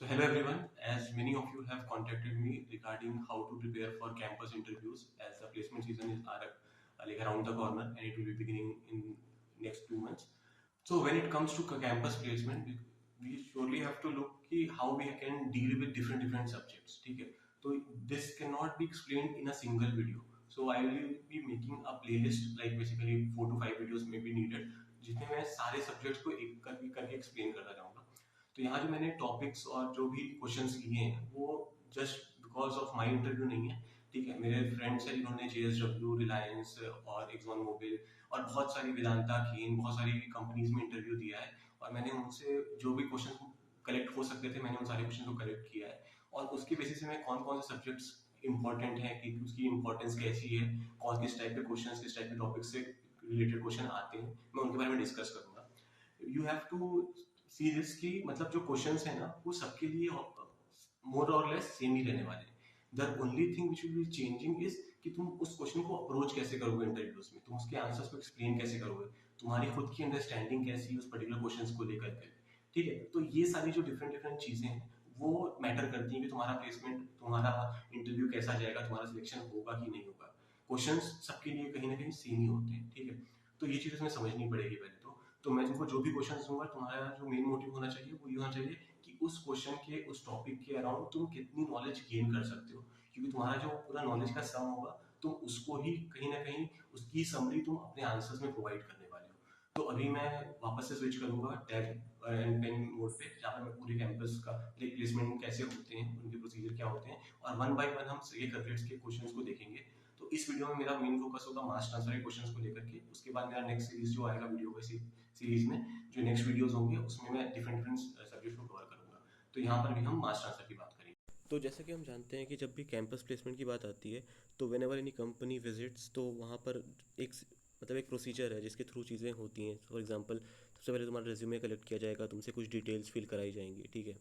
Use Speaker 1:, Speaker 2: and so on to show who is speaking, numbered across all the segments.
Speaker 1: So hello everyone, as many of you have contacted me regarding how to prepare for campus interviews as the placement season is like around the corner and it will be beginning in next 2 months. So when it comes to campus placement, we surely have to look कि how we can deal with different subjects. ठीक है? तो this cannot be explained in a single video. So I will be making a playlist like basically 4 to 5 videos may be needed जिसमें मैं सारे subjects को एक करके explain करता जाऊँगा. तो यहाँ जो मैंने टॉपिक्स और जो भी क्वेश्चंस लिए हैं वो just because of my interview नहीं है. ठीक है, मेरे फ्रेंड्स हैं जिन्होंने JSW, रिलायंस और एक्सॉन मोबिल और बहुत सारी वेदांता कीन बहुत सारी कंपनीज में इंटरव्यू दिया है और मैंने उनसे जो भी क्वेश्चन कलेक्ट हो सकते थे मैंने उन सारे क्वेश्चन को कलेक्ट किया है और उसके बेसिस से मैं कौन कौन से सब्जेक्ट्स इंपॉर्टेंट है कि उसकी इंपॉर्टेंस कैसी है, कौन किस टाइप के क्वेश्चन किस टाइप के टॉपिक से रिलेटेड क्वेश्चन आते हैं, मैं उनके बारे में डिस्कस करूंगा. You have to see this की मतलब जो क्वेश्चंस है ना वो सबके लिए मोर और लेस सेम ही रहने वाले हैं. The only thing which will be changing is कि तुम उस क्वेश्चन को अप्रोच कैसे करोगे इंटरव्यूज में, तुम उसके आंसर्स को एक्सप्लेन कैसे करोगे, तुम्हारी खुद की अंडरस्टैंडिंग कैसी है उस पर्टिकुलर क्वेश्चन को लेकर के. ठीक है, तो ये सारी जो डिफरेंट डिफरेंट चीजें हैं वो मैटर करती हैं कि तुम्हारा प्लेसमेंट, तुम्हारा इंटरव्यू कैसा जाएगा, तुम्हारा सिलेक्शन होगा कि नहीं होगा. क्वेश्चंस सबके लिए कहीं ना कहीं सेम ही होते हैं. ठीक है, तो ये चीज़ तुम्हें समझनी पड़ेगी पहले तो मैं तुमको जो भी क्वेश्चन दूंगा तुम्हारा जो मेन मोटिव होना चाहिए वो ये होना चाहिए कि उस क्वेश्चन के उस टॉपिक के अराउंड तुम कितनी नॉलेज गेन कर सकते हो, क्योंकि तुम्हारा जो पूरा नॉलेज का सम होगा तुम उसको ही कहीं ना कहीं उसकी समरी तुम अपने आंसर्स में प्रोवाइड करने वाले हो. तो अभी मैं वापस से स्विच करूंगा टैग एंड पेन मोड पे जहाँ पर मैं पूरे कैंपस का प्लेसमेंट कैसे होते हैं, उनके प्रोसीजर क्या होते हैं और वन बाय वन हम ये सब्जेक्ट्स के क्वेश्चंस को देखेंगे. तो इस वीडियो में मेरा मेन फोकस होगा मास ट्रांसफर के क्वेश्चंस को लेकर के. उसके बाद मेरा नेक्स्ट सीरीज जो आएगा वीडियो का सीरीज में जो नेक्स्ट वीडियोस होंगे उसमें मैं डिफरेंट डिफरेंट सब्जेक्ट को कवर करूंगा. तो यहाँ पर भी हम मास ट्रांसफर की बात करेंगे.
Speaker 2: तो जैसा कि हम जानते हैं कि जब भी कैंपस प्लेसमेंट की बात आती है तो when ever any company visits तो वहाँ पर एक मतलब एक प्रोसीजर है जिसके थ्रू चीज़ें होती हैं. फॉर एग्जांपल सबसे पहले तुम्हारा रिज्यूमे कलेक्ट किया जाएगा, तुमसे कुछ डिटेल्स फिल कराई जाएंगी. ठीक है,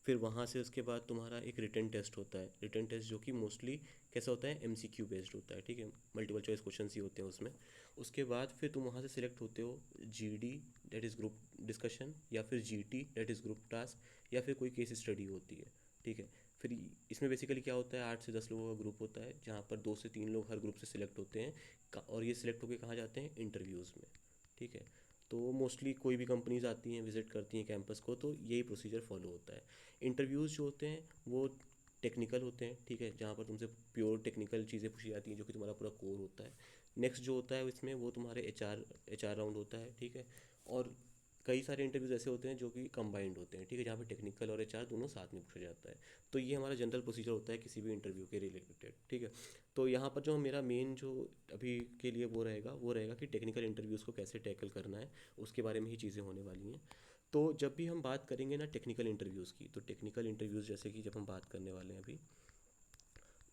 Speaker 2: फिर वहाँ से उसके बाद तुम्हारा एक रिटन टेस्ट होता है. रिटन टेस्ट जो कि मोस्टली कैसा होता है, MCQ बेस्ड होता है. ठीक है, मल्टीपल चॉइस क्वेश्चन ही होते हैं उसमें. उसके बाद फिर तुम वहाँ से सिलेक्ट होते हो GD that is group discussion, या फिर GT that is group task, या फिर कोई केस स्टडी होती है. ठीक है, फिर इसमें बेसिकली क्या होता है, 8 से 10 लोगों का ग्रुप होता है जहाँ पर 2 से 3 लोग हर ग्रुप से सिलेक्ट होते हैं और ये सिलेक्ट होकर कहाँ जाते हैं, इंटरव्यूज़ में. ठीक है, तो मोस्टली कोई भी कंपनीज आती हैं विजिट करती हैं कैंपस को तो यही प्रोसीजर फॉलो होता है. इंटरव्यूज़ जो होते हैं वो टेक्निकल होते हैं. ठीक है, जहाँ पर तुमसे प्योर टेक्निकल चीज़ें पूछी जाती हैं जो कि तुम्हारा पूरा कोर होता है. नेक्स्ट जो होता है इसमें वो तुम्हारे एच आर राउंड होता है. ठीक है, और कई सारे इंटरव्यूज़ ऐसे होते हैं जो कि कंबाइंड होते हैं. ठीक है, जहाँ पे टेक्निकल और एचआर दोनों साथ में पूछा जाता है. तो ये हमारा जनरल प्रोसीजर होता है किसी भी इंटरव्यू के रिलेटेड. ठीक है, तो यहाँ पर जो मेरा मेन जो अभी के लिए वो रहेगा कि टेक्निकल इंटरव्यूज़ को कैसे टैकल करना है, उसके बारे में ही चीज़ें होने वाली हैं. तो जब भी हम बात करेंगे ना टेक्निकल इंटरव्यूज़ की, तो टेक्निकल इंटरव्यूज़ जैसे कि जब हम बात करने वाले हैं अभी,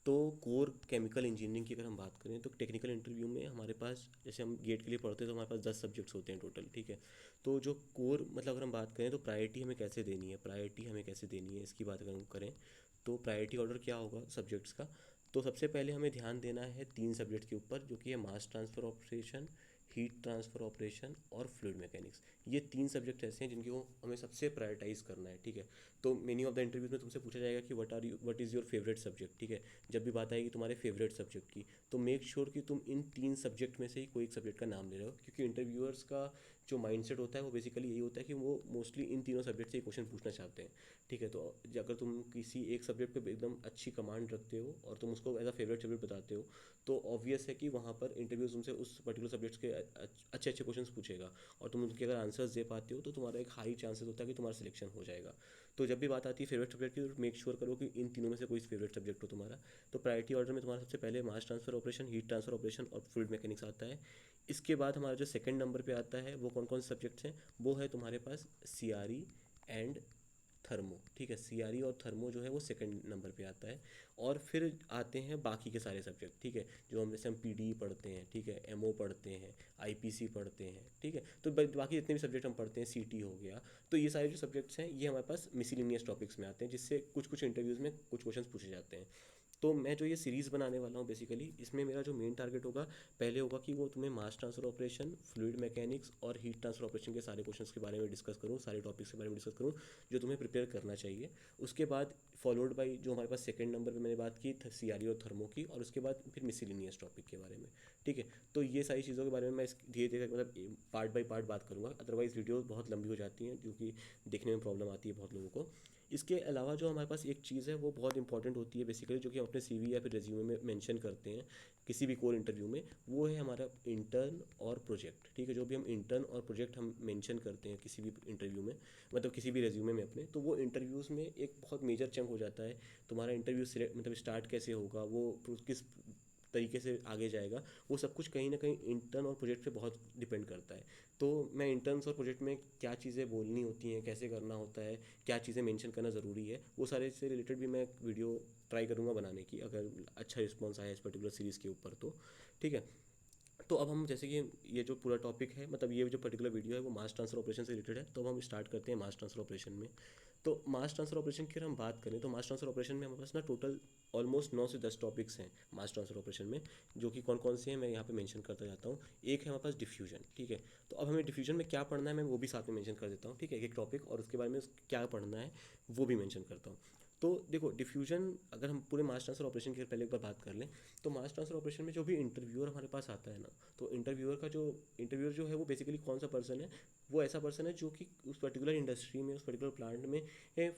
Speaker 2: तो कोर केमिकल इंजीनियरिंग की अगर हम बात करें तो टेक्निकल इंटरव्यू में हमारे पास, जैसे हम गेट के लिए पढ़ते हैं तो हमारे पास 10 सब्जेक्ट्स होते हैं टोटल. ठीक है, तो जो कोर मतलब अगर हम बात करें तो प्रायोरिटी हमें कैसे देनी है, इसकी बात अगर हम करें तो प्रायोरिटी ऑर्डर क्या होगा सब्जेक्ट्स का. तो सबसे पहले हमें ध्यान देना है 3 सब्जेक्ट के ऊपर जो कि है मास transfer operation, heat transfer operation और फ्लूइड मैकेनिक्स. ये 3 सब्जेक्ट ऐसे हैं जिनको हमें सबसे प्रायोरिटाइज करना है. ठीक है, तो मेनी ऑफ द इंटरव्यूज़ में तुमसे पूछा जाएगा कि what is your favourite subject. ठीक है, जब भी बात आएगी तुम्हारे फेवरेट सब्जेक्ट की तो मेक श्योर कि तुम इन 3 सब्जेक्ट में से ही कोई एक सब्जेक्ट का नाम ले रहे हो, क्योंकि इंटरव्यूअर्स का जो माइंडसेट होता है वो बेसिकली यही होता है कि वो मोस्टली इन तीनों सब्जेक्ट से ही क्वेश्चन पूछना चाहते हैं. ठीक है, तो अगर तुम किसी एक सब्जेक्ट पे एकदम अच्छी कमांड रखते हो और तुम उसको एज अ फेवरेट सब्जेक्ट बताते हो तो ऑब्वियस है कि वहाँ पर इंटरव्यूज तुमसे उस पर्टिकुलर सब्जेक्ट्स के अच्छे अच्छे क्वेश्चन पूछेगा और तुम उनके अगर आंसर्स दे पाते हो तो तुम्हारा एक हाई चांसेस होता है कि तुम्हारा सिलेक्शन हो जाएगा. तो जब भी बात आती है फेवरेट सब्जेक्ट की तो मेक श्योर करो कि इन तीनों में से कोई फेवरेट सब्जेक्ट हो तुम्हारा. तो प्रायोरिटी ऑर्डर में तुम्हारा सबसे पहले मास transfer operation, heat transfer operation और फ्लूइड मैकेनिक्स आता है. इसके बाद हमारा जो सेकंड नंबर पे आता है वो कौन कौन से सब्जेक्ट्स हैं, वो है तुम्हारे पास CRE एंड थर्मो. ठीक है, CRE और थर्मो जो है वो सेकंड नंबर पे आता है. और फिर आते हैं बाकी के सारे सब्जेक्ट. ठीक है, जो हम जैसे हम PDE पढ़ते हैं, ठीक है, MO पढ़ते हैं, IPC पढ़ते हैं. ठीक है, तो बाकी जितने भी सब्जेक्ट हम पढ़ते हैं, CT हो गया, तो ये सारे जो सब्जेक्ट्स हैं ये हमारे पास मिसलिनियस टॉपिक्स में आते हैं जिससे कुछ कुछ इंटरव्यूज़ में कुछ क्वेश्चन पूछे जाते हैं. तो मैं जो ये सीरीज़ बनाने वाला हूँ बेसिकली, इसमें मेरा जो मेन टारगेट होगा, पहले होगा कि वो तुम्हें मास ट्रांसफ़र ऑपरेशन, फ्लूइड मैकेनिक्स और हीट ट्रांसफ़र ऑपरेशन के सारे क्वेश्चंस के बारे में डिस्कस करूँ, सारे टॉपिक्स के बारे में डिस्कस करूँ जो तुम्हें प्रिपेयर करना चाहिए। उसके बाद फॉलोड बाई जो हमारे पास सेकंड नंबर पे मैंने बात की सीआरई और थर्मो की, और उसके बाद फिर मिसलिनियस टॉपिक के बारे में। ठीक है, तो ये सारी चीज़ों के बारे में मैं धीरे धीरे मतलब पार्ट बाय पार्ट बात करूँगा, अदरवाइज़ वीडियो बहुत लंबी हो जाती हैं, जो कि देखने में प्रॉब्लम आती है बहुत लोगों को। इसके अलावा जो हमारे पास एक चीज़ है वो बहुत इंपॉर्टेंट होती है बेसिकली, जो कि हम अपने सीवी या फिर रेज्यूमे में मेंशन करते हैं किसी भी कोर इंटरव्यू में, वो है हमारा इंटर्न और प्रोजेक्ट। ठीक है, जो भी हम इंटर्न और प्रोजेक्ट हम मेंशन करते हैं किसी भी इंटरव्यू में, मतलब किसी भी रेज्यूमे में अपने, तो वो इंटरव्यूज़ में एक बहुत मेजर चंक हो जाता है। तुम्हारा इंटरव्यू मतलब स्टार्ट कैसे होगा, वो किस तरीके से आगे जाएगा, वो सब कुछ कहीं ना कहीं इंटर्न और प्रोजेक्ट पे बहुत डिपेंड करता है। तो मैं इंटर्न्स और प्रोजेक्ट में क्या चीज़ें बोलनी होती हैं, कैसे करना होता है, क्या चीज़ें मेंशन करना ज़रूरी है, वो सारे से रिलेटेड भी मैं एक वीडियो ट्राई करूँगा बनाने की, अगर अच्छा रिस्पॉन्स आया इस पर्टिकुलर सीरीज़ के ऊपर तो। ठीक है, तो अब हम जैसे कि ये जो पूरा टॉपिक है, मतलब ये जो पर्टिकुलर वीडियो है वो मास ट्रांसफर ऑपरेशन से रिलेटेड है, तो अब हम स्टार्ट करते हैं मास ट्रांसफर ऑपरेशन में। तो मास ट्रांसफर ऑपरेशन की अगर हम बात करें, तो मास ट्रांसफर ऑपरेशन में हमारे पास ना टोटल ऑलमोस्ट 9 से 10 टॉपिक्स हैं मास ट्रांसफर ऑपरेशन में, जो कि कौन कौन से हैं मैं यहाँ पे मेंशन करता जाता हूँ। एक है हमारे पास डिफ्यूजन। ठीक है, तो अब हमें डिफ्यूजन में क्या पढ़ना है मैं वो भी साथ में मेंशन कर देता हूँ। ठीक है, एक टॉपिक और उसके बारे में क्या पढ़ना है वो भी मेंशन करता हूँ। तो देखो डिफ्यूजन, अगर हम पूरे मास ट्रांसफर ऑपरेशन की पहले एक बार बात कर लें, तो मास ट्रांसफर ऑपरेशन में जो भी इंटरव्यूअर हमारे पास आता है ना, तो इंटरव्यूअर जो है वो बेसिकली कौन सा पर्सन है, वो ऐसा पर्सन है जो कि उस पर्टिकुलर इंडस्ट्री में, उस पर्टिकुलर प्लांट में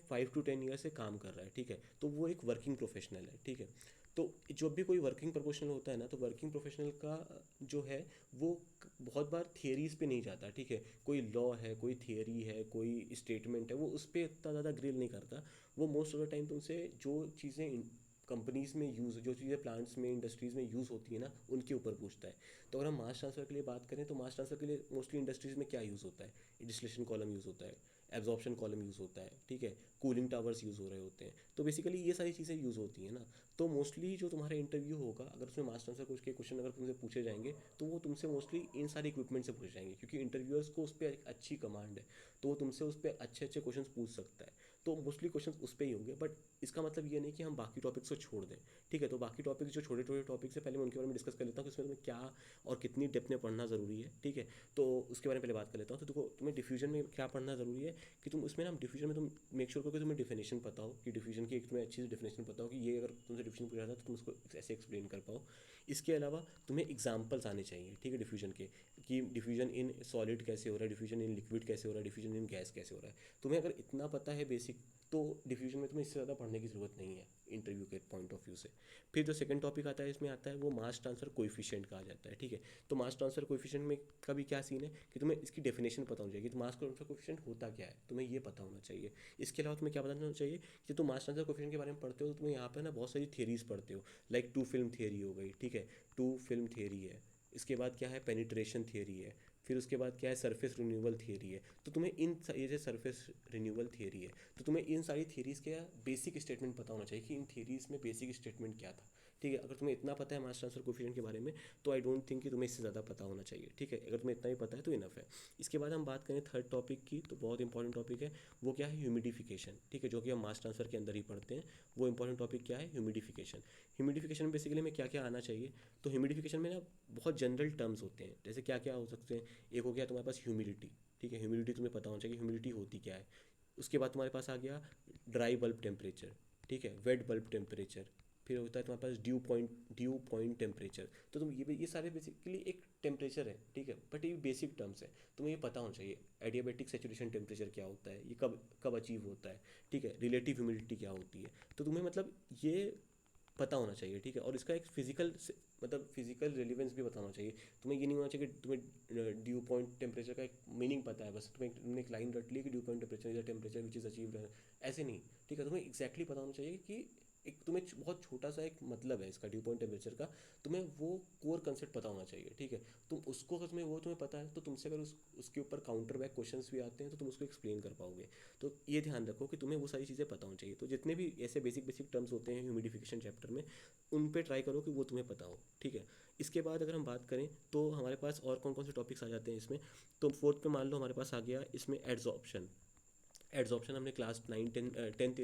Speaker 2: 5 to 10 ईयर से काम कर रहा है। ठीक है, तो वो एक वर्किंग प्रोफेशनल है। ठीक है, तो जब भी कोई वर्किंग प्रोफेशनल होता है ना, तो वर्किंग प्रोफेशनल का जो है वो बहुत बार थियरीज पे नहीं जाता। ठीक है, कोई लॉ है, कोई थियरी है, कोई स्टेटमेंट है, वो उस पर इतना ज़्यादा ग्रिल नहीं करता। वो मोस्ट ऑफ द टाइम तुमसे जो चीज़ें कंपनीज़ में यूज़, जो चीज़ें प्लांट्स में, इंडस्ट्रीज़ में यूज़ होती है ना, उनके ऊपर पूछता है। तो अगर हम मास ट्रांसफ़र के लिए बात करें, तो मास ट्रांसफ़र के लिए मोस्टली इंडस्ट्रीज़ में क्या यूज़ होता है, डिस्टिलेशन कॉलम यूज़ होता है, एब्जॉर्प्शन कॉलम यूज़ होता है। ठीक है, कूलिंग टावर्स यूज़ हो रहे होते हैं, तो बेसिकली ये सारी चीज़ें यूज़ होती हैं ना। तो मोस्टली जो तुम्हारा इंटरव्यू होगा, अगर उसमें मास ट्रांसफ़र कुछ के क्वेश्चन अगर तुमसे पूछे जाएंगे, तो वो तुमसे मोस्टली इन सारे इक्विपमेंट से पूछे जाएंगे, क्योंकि इंटरव्यूअर्स को उस पर एक अच्छी कमांड है, तो वो तुमसे उस पर अच्छे अच्छे क्वेश्चन पूछ सकता है। तो मोस्टली क्वेश्चन उस पर ही होंगे, बट इसका मतलब ये नहीं कि हम बाकी टॉपिक्स को छोड़ दें। ठीक है, तो बाकी टॉपिक्स जो छोटे छोटे टॉपिक्स है, पहले मैं उनके बारे में डिस्कस कर लेता हूँ कि उसमें तुम्हें क्या और कितनी डेप्थ में पढ़ना ज़रूरी है। ठीक है, तो उसके बारे में पहले बात कर लेता हूँ। तो देखो, तुम्हें डिफ्यूजन में क्या पढ़ना ज़रूरी है कि तुम उसमें ना, डिफ्यूजन में तुम मेक श्योर करो कि तुम्हें डिफिनेशन पता हो, कि डिफ्यूजन की एक तुम्हें अच्छी सी डिफिनेशन पता हो, कि ये अगर तुमसे डिफ्यूजन पूछा था तो तुम उसको ऐसे एक्सप्लेन कर पाओ। इसके अलावा तुम्हें एग्जाम्पल्स आने चाहिए। ठीक है, डिफ्यूजन के, कि डिफ्यूजन इन सॉलिड कैसे हो रहा है, डिफ्यूजन इन लिक्विड कैसे हो रहा है, डिफ्यूजन इन गैस कैसे हो रहा है। तुम्हें अगर इतना पता है बेसिक, तो डिफ्यूजन में तुम्हें इससे ज़्यादा पढ़ने की ज़रूरत नहीं है इंटरव्यू के पॉइंट ऑफ व्यू से। फिर जो सेकंड टॉपिक आता है, इसमें आता है वो मास ट्रांसफर कोएफिशिएंट कहा जाता है। ठीक है, तो मास ट्रांसफर कोएफिशिएंट में का भी क्या सीन है कि तुम्हें इसकी डेफिनेशन पता होनी चाहिए कि मास ट्रांसफर कोएफिशिएंट होता क्या है, तुम्हें ये पता होना चाहिए। इसके अलावा तुम्हें क्या पता होना चाहिए कि तुम मास ट्रांसफर कोएफिशिएंट के बारे में पढ़ते हो, तो तुम्हें यहाँ पर ना बहुत सारी थियरीज पढ़ते हो, लाइक टू फिल्म थियरी हो गई। ठीक है, टू फिल्म थियरी है। इसके बाद क्या है, पेनिट्रेशन थियरी है। फिर उसके बाद क्या है, सरफेस रिन्यूअल थियरी है। तो तुम्हें ये जो सरफेस रिन्यूअल थियरी है, तो तुम्हें इन सारी थियरीज़ के बेसिक स्टेटमेंट पता होना चाहिए कि इन थियरीज़ में बेसिक स्टेटमेंट क्या था। ठीक है, अगर तुम्हें इतना पता है मास ट्रांसफर कोएफिशिएंट के बारे में, तो आई डोंट थिंक कि तुम्हें इससे ज़्यादा पता होना चाहिए। ठीक है, अगर तुम्हें इतना ही पता है तो इनफ है। इसके बाद हम बात करें थर्ड टॉपिक की, तो बहुत इंपॉर्टेंट टॉपिक है, वो क्या है, ह्यूमिडिफिकेशन। ठीक है, जो कि हम मास ट्रांसफर के अंदर ही पढ़ते हैं। वो इंपॉर्टेंट टॉपिक क्या है, ह्यूमिडिफिकेशन। ह्यूमिडिफिकेशन में बेसिकली में क्या क्या आना चाहिए, तो ह्यूमिडिफिकेशन में ना बहुत जनरल टर्म्स होते हैं, जैसे क्या क्या हो सकते हैं। एक हो गया तुम्हारे पास ह्यूमिडिटी। ठीक है, ह्यूमिडिटी तुम्हें पता होना चाहिए ह्यूमिडिटी होती क्या है। उसके बाद तुम्हारे पास आ गया ड्राई बल्ब टेम्परेचर। ठीक है, वेट बल्ब टेम्परेचर। फिर होता है तुम्हारे पास ड्यू पॉइंट टेम्परेचर। तो तुम ये सारे बेसिकली एक टेम्परेचर है। ठीक है, बट ये बेसिक टर्म्स है, तुम्हें ये पता होना चाहिए। एडियाबेटिक सेचुरेशन टेम्परेचर क्या होता है, ये कब कब अचीव होता है। ठीक है, रिलेटिव ह्यूमिडिटी क्या होती है। तो तुम्हें मतलब ये पता होना चाहिए। ठीक है, और इसका एक मतलब फिजिकल रिलेवेंस भी बताना चाहिए। तुम्हें ये नहीं होना चाहिए कि तुम्हें ड्यू पॉइंट टेम्परेचर का एक मीनिंग पता है, बस तुमने एक लाइन रट ली कि due point temperature is the temperature which is achieved, ऐसे नहीं। ठीक है, तुम्हें एक्जैक्टली पता होना चाहिए कि एक तुम्हें बहुत छोटा सा एक मतलब है इसका ड्यू पॉइंट टेम्परेचर का, तुम्हें वो कोर कंसेप्ट पता होना चाहिए। ठीक है, तुम उसको अगर तुम्हें पता है, तो तुमसे अगर उसके ऊपर काउंटर बैक क्वेश्चंस भी आते हैं, तो तुम उसको एक्सप्लेन कर पाओगे। तो ये ध्यान रखो कि तुम्हें वो सारी चीज़ें पता होनी चाहिए। तो जितने भी ऐसे बेसिक बेसिक टर्म्स होते हैं ह्यूमिडिफिकेशन चैप्टर में, उन पे ट्राई करो कि वो तुम्हें पता हो। ठीक है, इसके बाद अगर हम बात करें, तो हमारे पास और कौन कौन से टॉपिक्स आ जाते हैं इसमें, तो फोर्थ पे मान लो हमारे पास आ गया इसमें एड्सॉर्प्शन। एड्सॉर्प्शन हमने क्लास 9 10 टेंथ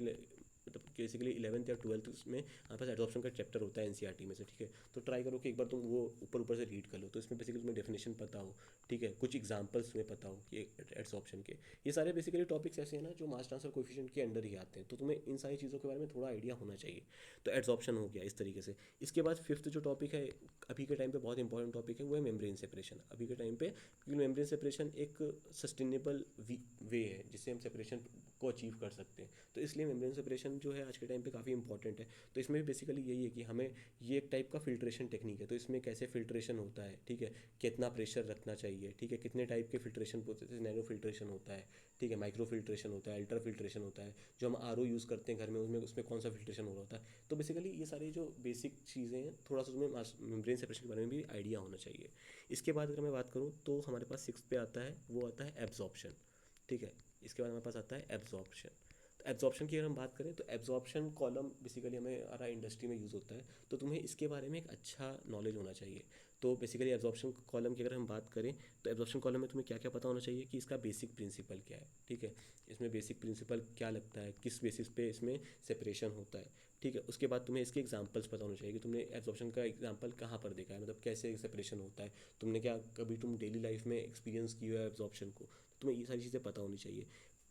Speaker 2: मतलब बेसिकली 11th या 12th में हमारे पास एडजॉर्प्शन का चैप्टर होता है एनसीईआरटी में से, ठीक है। तो ट्राई करो कि एक बार तुम वो ऊपर ऊपर से रीड कर लो, तो इसमें बेसिकली तुम्हें डेफिनेशन पता हो, ठीक है, कुछ एग्जांपल्स तुम्हें पता हो कि एडजॉर्प्शन के। ये सारे बेसिकली टॉपिक्स ऐसे हैं ना जो मास ट्रांसफर कोएफिशिएंट के अंडर ही आते हैं, तो तुम्हें इन सारी चीज़ों के बारे में थोड़ा आइडिया होना चाहिए। तो एडजॉर्प्शन हो गया इस तरीके से। इसके बाद फिफ्थ जो टॉपिक है अभी के टाइम पे बहुत इंपॉर्टेंट टॉपिक है, वो है मेम्ब्रेन सेपरेशन अभी के टाइम पे, क्योंकि मेम्ब्रेन सेपरेशन एक सस्टेनेबल वे है जिससे हम सेपरेशन को अचीव कर सकते हैं। तो इसलिए मेम्ब्रेन सेपरेशन जो है आज के टाइम पे काफ़ी इंपॉर्टेंट है। तो इसमें भी बेसिकली यही है कि हमें, ये एक टाइप का फिल्ट्रेशन टेक्निक है, तो इसमें कैसे फिल्ट्रेशन होता है, ठीक है, कितना प्रेशर रखना चाहिए, ठीक है, कितने टाइप के फिल्ट्रेशन होते हैं, नैनो फिल्ट्रेशन होता है, ठीक है, माइक्रो फिल्ट्रेशन होता है, अल्ट्रा फिल्ट्रेशन होता है, जो हम आरओ यूज़ करते हैं घर में उसमें कौन सा फिल्ट्रेशन हो रहा होता है। तो बेसिकली ये सारी जो बेसिक चीज़ें हैं, थोड़ा सा तुम्हें मेम्ब्रेन सेपरेशन के बारे में भी आइडिया होना चाहिए। इसके बाद अगर मैं बात करूँ तो हमारे पास सिक्स पे आता है, वो आता है एब्जॉर्प्शन, ठीक है। इसके बाद हमारे पास आता है एब्जॉर्प्शन। तो एब्जॉर्प्शन की अगर हम बात करें तो एब्जॉर्प्शन कॉलम बेसिकली हमारा इंडस्ट्री में यूज़ होता है, तो तुम्हें इसके बारे में एक अच्छा नॉलेज होना चाहिए। तो बेसिकली एब्जॉर्प्शन कॉलम की अगर हम बात करें तो एब्जॉर्प्शन कॉलम में तुम्हें क्या क्या पता होना चाहिए कि इसका बेसिक प्रिंसिपल क्या है, ठीक है, इसमें बेसिक प्रिंसिपल क्या लगता है, किस बेसिस पे इसमें सेपरेशन होता है, ठीक है। उसके बाद तुम्हें इसके एग्जांपल्स पता होना चाहिए कि तुमने एब्जॉर्प्शन का एग्जांपल कहाँ पर देखा है, मतलब कैसे सेपरेशन होता है, तुमने क्या कभी तुम डेली लाइफ में एक्सपीरियंस की है एब्जॉर्प्शन को, तो तुम्हें ये सारी चीज़ें पता होनी चाहिए।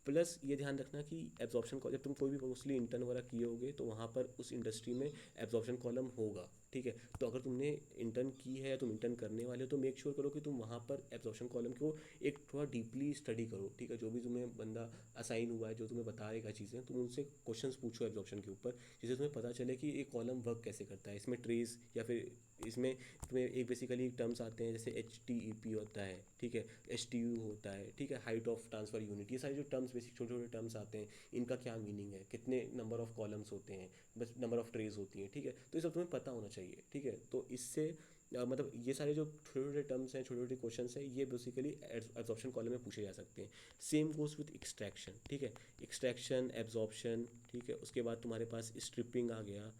Speaker 2: प्लस ये ध्यान रखना कि एब्जॉर्प्शन को जब तुम कोई भी मोस्टली इंटर्न वगैरह किए होगे तो वहाँ पर उस इंडस्ट्री में एब्जॉर्प्शन कॉलम होगा, ठीक है। तो अगर तुमने इंटर्न की है या तुम इंटर्न करने वाले हो तो मेक श्योर करो कि तुम वहाँ पर एब्जॉर्प्शन कॉलम को एक थोड़ा डीपली स्टडी करो, ठीक है। जो भी तुम्हें बंदा असाइन हुआ है, जो तुम्हें बताएगा चीज़ें, तुम उनसे क्वेश्चंस पूछो एब्जॉर्प्शन के ऊपर, जिससे तुम्हें पता चले कि ये कॉलम वर्क कैसे करता है, इसमें ट्रेस या फिर इसमें तुम्हें एक बेसिकली टर्म्स आते हैं जैसे HTEP होता है, ठीक है, HTU होता है, ठीक है, हाइट ऑफ ट्रांसफर यूनिट, ये सारे जो टर्म्स बेसिक छोटे छोटे टर्म्स आते हैं, इनका क्या मीनिंग है, कितने नंबर ऑफ कॉलम्स होते हैं, बस नंबर ऑफ ट्रेज होती हैं, ठीक है। तो ये सब तुम्हें पता होना चाहिए, ठीक है। तो इससे मतलब ये सारे जो छोटे छोटे टर्म्स हैं, छोटे छोटे क्वेश्चन हैं, ये बेसिकली एब्जॉर्प्शन कॉलम में पूछे जा सकते हैं। सेम गोज विथ एक्सट्रैक्शन, ठीक है, एक्सट्रैक्शन एब्जॉर्प्शन, ठीक है। उसके बाद तुम्हारे पास स्ट्रिपिंग आ गया,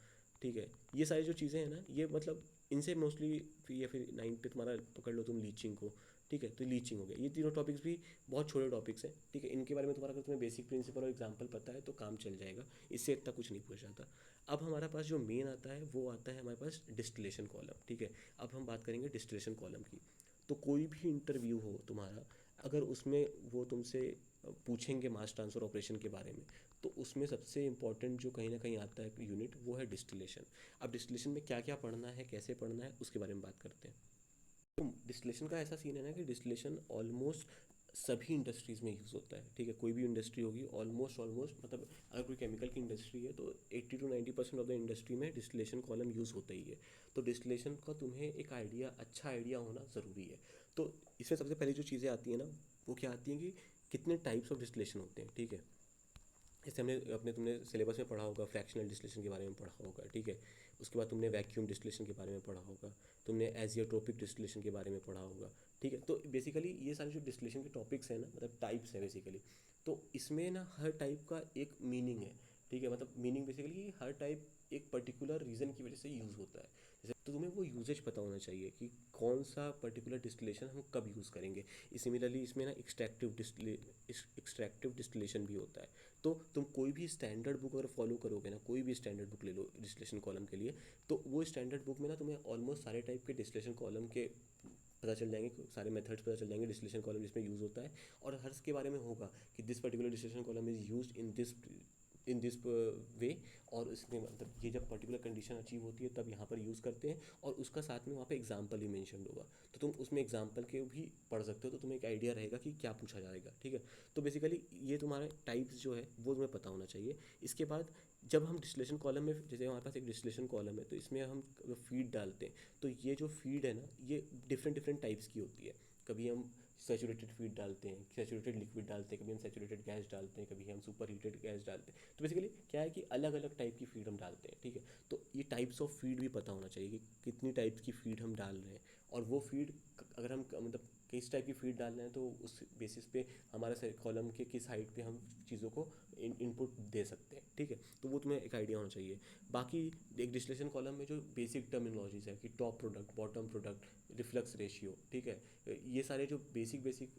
Speaker 2: ठीक है। ये सारी जो चीज़ें हैं ना, ये मतलब इनसे मोस्टली, या फिर 9 पे तुम्हारा पकड़ लो तुम लीचिंग को, ठीक है, तो लीचिंग हो गया। ये तीनों टॉपिक्स भी बहुत छोटे टॉपिक्स हैं, ठीक है। इनके बारे में तुम्हारा अगर तुम्हें बेसिक प्रिंसिपल और एग्जांपल पता है तो काम चल जाएगा, इससे इतना कुछ नहीं पूछा जाता। अब हमारे पास जो मेन आता है वो आता है हमारे पास डिस्टिलेशन कॉलम, ठीक है। अब हम बात करेंगे डिस्टिलेशन कॉलम की। तो कोई भी इंटरव्यू हो तुम्हारा, अगर उसमें वो तुमसे पूछेंगे मास ट्रांसफ़र ऑपरेशन के बारे में, तो उसमें सबसे इंपॉर्टेंट जो कहीं ना कहीं आता है यूनिट, वो है डिस्टिलेशन। अब डिस्टिलेशन में क्या क्या पढ़ना है, कैसे पढ़ना है, उसके बारे में बात करते हैं। तो डिस्टिलेशन का ऐसा सीन है ना कि डिस्टिलेशन ऑलमोस्ट सभी इंडस्ट्रीज़ में यूज़ होता है, ठीक है। कोई भी इंडस्ट्री होगी, ऑलमोस्ट मतलब अगर कोई केमिकल की इंडस्ट्री है तो 80 to 90% ऑफ द इंडस्ट्री में डिस्टिलेशन कॉलम यूज़ होता ही है। तो डिस्टिलेशन का तुम्हें एक आइडिया, अच्छा आइडिया होना ज़रूरी है। तो इसमें सबसे पहले जो चीज़ें आती हैं ना, वो क्या आती हैं कि कितने टाइप्स ऑफ डिस्टिलेशन होते हैं, ठीक है। जैसे हमने अपने तुमने सिलेबस में पढ़ा होगा, फ्रैक्शनल डिस्टिलेशन के बारे में पढ़ा होगा, ठीक है। उसके बाद तुमने वैक्यूम डिस्टिलेशन के बारे में पढ़ा होगा, तुमने एजियोट्रोपिक डिस्टिलेशन के बारे में पढ़ा होगा, ठीक है। तो बेसिकली ये सारे जो डिस्टिलेशन के टॉपिक्स हैं ना, मतलब टाइप्स है बेसिकली, तो इसमें ना हर टाइप का एक मीनिंग है, ठीक है। मतलब मीनिंग बेसिकली हर टाइप एक पर्टिकुलर रीज़न की वजह से यूज़ होता है। जैसे तो तुम्हें वो यूजेज पता होना चाहिए कि कौन सा पर्टिकुलर डिस्टिलेशन हम कब यूज़ करेंगे। सिमिलरली इसमें ना एक्सट्रैक्टिव डिस्टिलेशन भी होता है। तो तुम कोई भी स्टैंडर्ड बुक अगर फॉलो करोगे ना, कोई भी स्टैंडर्ड बुक ले लो डिस्टिलेशन कॉलम के लिए, तो वो स्टैंडर्ड बुक में ना तुम्हें ऑलमोस्ट सारे टाइप के डिस्टिलेशन कॉलम के पता चल जाएंगे, सारे मेथड्स पता चल जाएंगे डिस्टिलेशन कॉलम जिसमें यूज़ होता है। और हर के बारे में होगा कि this particular distillation column is use in this way, और इसमें मतलब ये जब पर्टिकुलर कंडीशन अचीव होती है तब यहाँ पर यूज़ करते हैं, और उसका साथ में वहाँ पे एग्जाम्पल ही मेंशन होगा। तो तुम उसमें एग्जाम्पल के भी पढ़ सकते हो, तो तुम्हें एक आइडिया रहेगा कि क्या पूछा जाएगा, ठीक है। तो बेसिकली ये तुम्हारे टाइप्स जो है वो तुम्हें पता होना चाहिए। इसके बाद जब हम डिस्टिलेशन कॉलम में, जैसे हमारे पास एक डिस्टिलेशन कॉलम है तो इसमें हम फीड डालते हैं, तो ये जो फीड है ना, ये डिफरेंट डिफरेंट टाइप्स की होती है। कभी हम सैचुरेटेड फीड डालते हैं, सैचुरेटेड लिक्विड डालते हैं, कभी हम सैचुरेटेड गैस डालते हैं, कभी हम सुपर हीटेड गैस डालते हैं। तो बेसिकली क्या है कि अलग अलग टाइप की फीड हम डालते हैं, ठीक है। तो ये टाइप्स ऑफ फीड भी पता होना चाहिए कि कितनी टाइप्स की फीड हम डाल रहे हैं, और वो फीड अगर हम मतलब किस टाइप की फीड डाल रहे हैं तो उस बेसिस पे हमारा कॉलम के किस हाइट पे हम चीज़ों को इनपुट दे सकते हैं, ठीक है। तो वो तुम्हें एक आइडिया होना चाहिए। बाकी एक डिस्टिलेशन कॉलम में जो बेसिक टर्मिनोलॉजीज है कि top product, bottom product, reflux ratio, ठीक है, ये सारे जो बेसिक बेसिक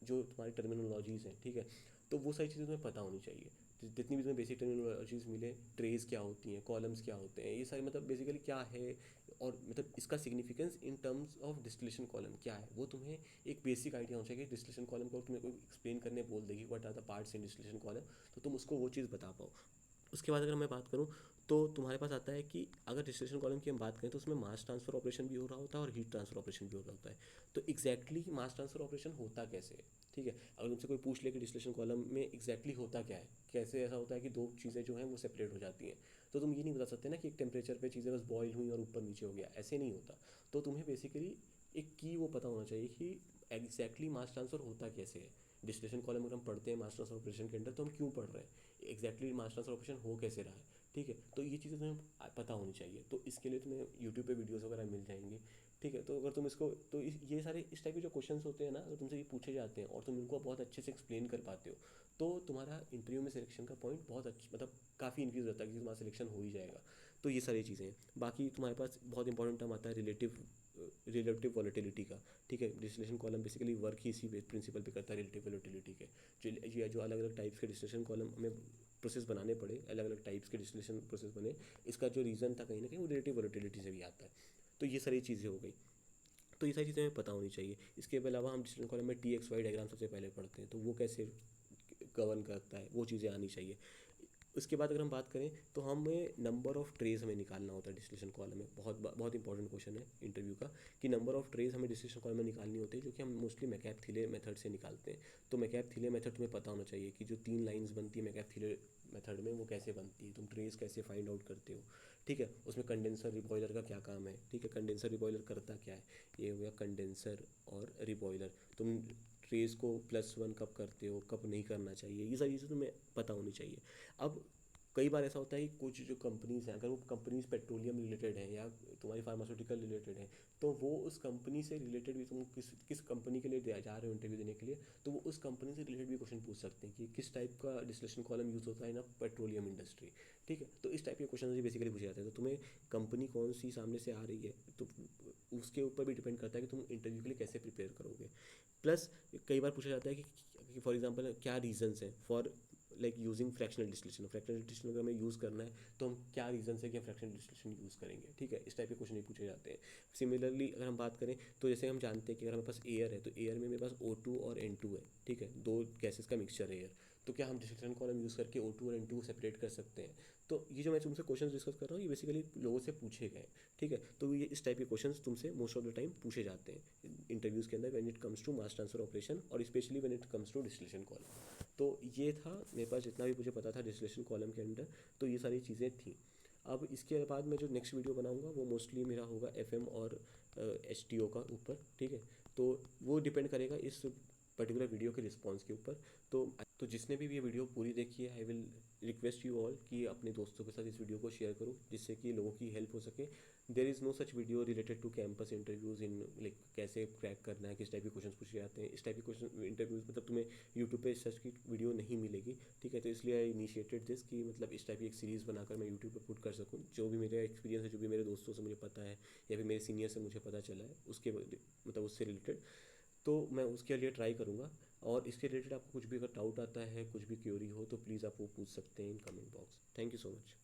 Speaker 2: जो तुम्हारी टर्मिनोलॉजीज हैं, ठीक है, तो वो सारी चीज़ें तुम्हें पता होनी चाहिए। जितनी भी तुम्हें बेसिक टर्मिनोलॉजीज मिले, ट्रेस क्या होती हैं, कॉलम्स क्या होते हैं, ये सारी मतलब बेसिकली क्या है, और मतलब इसका significance in terms of distillation column क्या है, वो तुम्हें एक बेसिक आइडिया होना चाहिए कि डिस्टिलेशन कॉलम को तुम्हें कोई एक्सप्लेन करने बोल देगी what are the parts in distillation column, तो तुम उसको वो चीज़ बता पाओ। उसके बाद अगर मैं बात करूँ तो तुम्हारे पास आता है कि अगर डिस्टिलेशन कॉलम की हम बात करें तो उसमें मास ट्रांसफर ऑपरेशन भी हो रहा होता है और हीट ट्रांसफर ऑपरेशन भी हो रहा होता है। तो एग्जैक्टली मास ट्रांसफर ऑपरेशन होता कैसे है, ठीक है, अगर तुमसे कोई पूछ ले कि डिस्टिलेशन कॉलम में एग्जैक्टली होता क्या है, कैसे ऐसा होता है कि दो चीज़ें जो हैं वो सेपरेट हो जाती हैं, तो तुम ये नहीं बता सकते ना कि एक टेम्परेचर पे चीज़ें बस बॉयल हुई और ऊपर नीचे हो गया, ऐसे नहीं होता। तो तुम्हें बेसिकली एक की वो पता होना चाहिए कि एग्जैक्टली मास ट्रांसफर होता कैसे है। डिस्टिलेशन कॉलम अगर हम पढ़ते हैं मास ट्रांसफर ऑपरेशन के अंदर, तो हम क्यों पढ़ रहे हैं, एग्जैक्टली मास ट्रांसफर ऑपरेशन हो कैसे रहा है, ठीक है, तो ये चीज़ें तुम्हें पता होनी चाहिए। तो इसके लिए तुम्हें यूट्यूब पे वीडियोस वगैरह मिल जाएंगे, ठीक है। तो अगर तुम इसको तो ये सारे इस टाइप के जो क्वेश्चंस होते हैं ना, अगर तुमसे ये पूछे जाते हैं और तुम इनको बहुत अच्छे से एक्सप्लेन कर पाते हो, तो तुम्हारा इंटरव्यू में सिलेक्शन का पॉइंट बहुत अच्छा मतलब काफ़ी इंक्रीज होता है कि तुम्हारा सिलेक्शन हो ही जाएगा। तो ये सारी चीज़ें हैं। बाकी तुम्हारे पास बहुत इंपॉर्टेंट टर्म आता है रिलेटिव वॉलेटिलिटी का, ठीक है। डिस्टिलेशन कॉलम बेसिकली वर्क ही इसी प्रिंसिपल पे करता है, रिलेटिव वॉलेटिलिटी के। जो अलग अलग टाइप्स के डिस्टिलेशन कॉलम हमें प्रोसेस बनाने पड़े, अलग अलग टाइप्स के डिस्टिलेशन प्रोसेस बने, इसका जो रीज़न था कहीं ना कहीं वो रिलेटिव वॉलेटिलिटी से भी आता है। तो ये सारी चीज़ें हो गई, तो ये सारी चीज़ें हमें पता होनी चाहिए। इसके अलावा हम डिस्टिलेशन कॉलम में TXY डायग्राम सबसे पहले पढ़ते हैं, तो वो कैसे गवर्न करता है, वो चीज़ें आनी चाहिए। उसके बाद अगर हम बात करें तो हमें नंबर ऑफ़ ट्रेस हमें निकालना होता है डिस्टिलेशन कॉलम में। बहुत बहुत इंपॉर्टेंट क्वेश्चन है इंटरव्यू का कि नंबर ऑफ़ ट्रेस हमें डिस्टिलेशन कॉलम में निकालनी होती है, जो कि हम मोस्टली मैकैब-थिले मेथड से निकालते हैं। तो मैकैब-थिले मेथड तुम्हें पता होना चाहिए कि जो 3 लाइंस बनती है मैकैब-थिले मेथड में, वो कैसे बनती है, तुम ट्रेस कैसे फाइंड आउट करते हो, ठीक है। उसमें कंडेंसर रिबॉयलर का क्या काम है, ठीक है, कंडेंसर रिबॉयलर करता क्या है, ये हो गया कंडेंसर और रिबॉयलर। तुम ट्रेस को +1 कब करते हो, कब नहीं करना चाहिए, ये सारी चीज़ें तुम्हें पता होनी चाहिए। अब कई बार ऐसा होता है कि कुछ जो कंपनीज़ हैं, अगर वो कंपनीज़ पेट्रोलियम रिलेटेड हैं या तुम्हारी फार्मास्यूटिकल रिलेटेड है, तो वो उस कंपनी से रिलेटेड भी, तुम किस किस कंपनी के लिए जा रहे हो इंटरव्यू देने के लिए, तो वो उस कंपनी से रिलेटेड भी क्वेश्चन पूछ सकते हैं कि किस टाइप का डिस्टिलेशन कॉलम यूज़ होता है ना पेट्रोलियम इंडस्ट्री, ठीक है। तो इस टाइप के क्वेश्चन भी बेसिकली पूछे जाते हैं। तो तुम्हें कंपनी कौन सी सामने से आ रही है, तो उसके ऊपर भी डिपेंड करता है कि तुम इंटरव्यू के लिए कैसे प्रिपेयर करोगे। प्लस कई बार पूछा जाता है कि फॉर एग्जांपल क्या रीजंस हैं for like using fractional distillation अगर हमें यूज़ करना है तो हम क्या रीज़न है कि हम फ्रैक्शनल डिस्टिलेशन यूज़ करेंगे, ठीक है। इस टाइप के क्वेश्चन भी पूछे जाते हैं। सिमिलरली अगर हम बात करें तो जैसे हम जानते हैं कि अगर हमारे पास एयर है तो एयर में मेरे पास O2 और N2 है, ठीक है, दो गैसेस का मिक्सचर है एयर। तो क्या हम डिस्टिलेशन कॉलम यूज़ करके O2 और N2 को सेपरेट कर सकते हैं। तो ये जो मैं तुमसे क्वेश्चन डिस्कस कर रहा हूँ ये बेसिकली लोगों से पूछे गए, ठीक है। तो ये इस टाइप के क्वेश्चन तुमसे मोस्ट ऑफ द टाइम पूछे जाते हैं इंटरव्यूज़ के अंदर when it comes to mass transfer operation और specially when it comes to distillation column. तो ये था मेरे पास जितना भी मुझे पता था डिस्टिलेशन कॉलम के अंदर, तो ये सारी चीज़ें थी। अब इसके बाद मैं जो नेक्स्ट वीडियो बनाऊंगा वो मोस्टली मेरा होगा FM और HTO का ऊपर, ठीक है। तो वो डिपेंड करेगा इस पर्टिकुलर वीडियो के रिस्पॉन्स के ऊपर। तो जिसने भी ये वीडियो पूरी देखी है, I will request you all कि अपने दोस्तों के साथ इस वीडियो को शेयर करो जिससे कि लोगों की हेल्प हो सके। There is no such video related to campus interviews in like कैसे क्रैक करना है, किस टाइप के क्वेश्चन पूछे जाते हैं, इस टाइप के क्वेश्चन इंटरव्यूज़ मतलब तुम्हें यूट्यूब पे सच की वीडियो नहीं मिलेगी, ठीक है। तो इसलिए आई इनिशिएटेड दिस कि मतलब इस टाइप की एक सीरीज़ बनाकर मैं यूट्यूब पे पुट कर सकूँ। जो भी मेरा एक्सपीरियंस है, जो भी मेरे दोस्तों से मुझे पता है या फिर मेरे सीनियर से मुझे पता चला है उसके मतलब उससे रिलेटेड, तो मैं उसके लिए ट्राई करूँगा। और इसके रिलेटेड आपको कुछ भी अगर डाउट आता है, कुछ भी क्वेरी हो, तो प्लीज़ आप वो पूछ सकते हैं in comment box. Thank you so much.